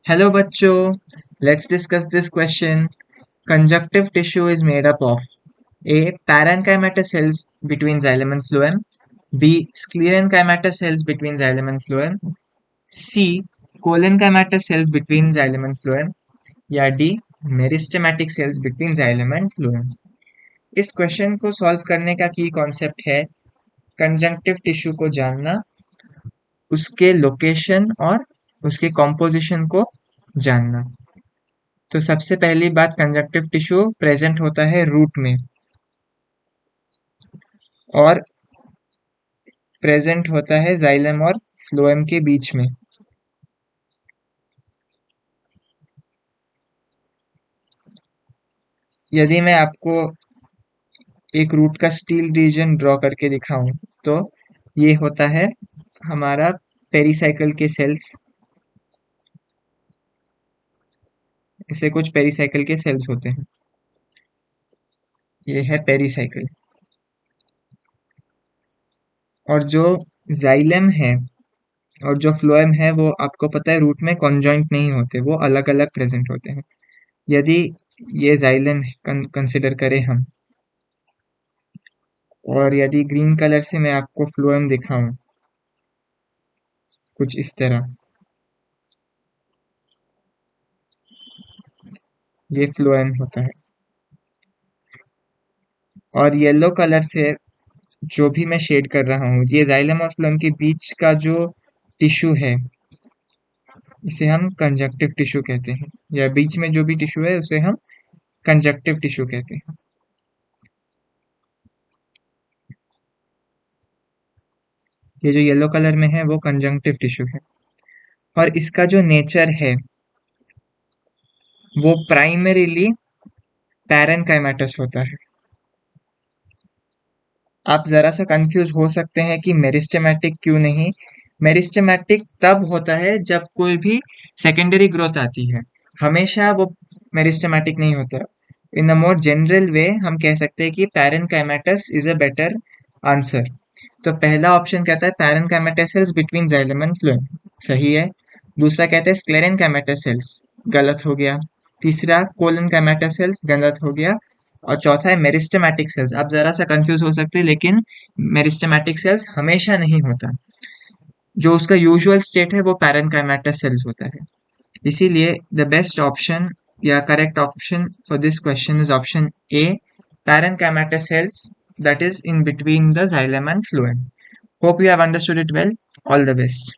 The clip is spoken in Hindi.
Hello bachcho, let's discuss this question. Conjunctive tissue is made up of A. Parenchyma cells between xylem and phloem. B. Sclerenchyma cells between xylem and phloem. C. Collenchyma cells between xylem and phloem. या D. Meristematic cells between xylem and phloem. इस क्वेश्चन को सॉल्व करने का की कॉन्सेप्ट है कंजंक्टिव टिश्यू को जानना, उसके लोकेशन और उसके कॉम्पोजिशन को जानना। तो सबसे पहली बात, कंजक्टिव टिश्यू प्रेजेंट होता है रूट में और प्रेजेंट होता है जाइलम और फ्लोएम के बीच में। यदि मैं आपको एक रूट का स्टील रीजन ड्रॉ करके दिखाऊं तो ये होता है हमारा पेरीसाइकिल के सेल्स। इसे कुछ पेरीसाइकिल के सेल्स होते हैं। ये है पेरीसाइकिल। और जो जाइलम है और जो फ्लोएम है वो आपको पता है रूट में कॉन्जॉइंट नहीं होते, वो अलग अलग प्रेजेंट होते हैं। यदि ये जाइलम कंसिडर करें हम, और यदि ग्रीन कलर से मैं आपको फ्लोएम दिखाऊं कुछ इस तरह, ये फ्लोएम होता है। और येलो कलर से जो भी मैं शेड कर रहा हूँ, ये जाइलम और फ्लोएम के बीच का जो टिश्यू है इसे हम कंजक्टिव टिश्यू कहते हैं, या बीच में जो भी टिश्यू है उसे हम कंजक्टिव टिश्यू कहते हैं। ये जो येलो कलर में है वो कंजंक्टिव टिश्यू है। और इसका जो नेचर है वो प्राइमरीली पैरेनकाइमेटस होता है। आप जरा सा कंफ्यूज हो सकते हैं कि मेरिस्टेमेटिक क्यों नहीं। मेरिस्टेमेटिक तब होता है जब कोई भी सेकेंडरी ग्रोथ आती है, हमेशा वो मेरिस्टेमेटिक नहीं होता। इन अ मोर जनरल वे हम कह सकते हैं कि parenchymatous is a better answer. तो पहला ऑप्शन कहता है parenchymatous cells between xylem and phloem, सही है। दूसरा कहता है स्क्लेरेनकाइमेटस सेल्स, गलत हो गया। तीसरा कोलनकाइमेटस सेल्स, गलत हो गया। और चौथा है मेरिस्टेमेटिक सेल्स। आप जरा सा कंफ्यूज हो सकते हैं, लेकिन मेरिस्टेमेटिक सेल्स हमेशा नहीं होता। जो उसका यूजुअल स्टेट है वो पैरेनकाइमेटस सेल्स होता है। इसीलिए द बेस्ट ऑप्शन या correct option for this question is option A, parenchymatous cells that is in between the xylem and phloem. Hope you have understood it well. All the best.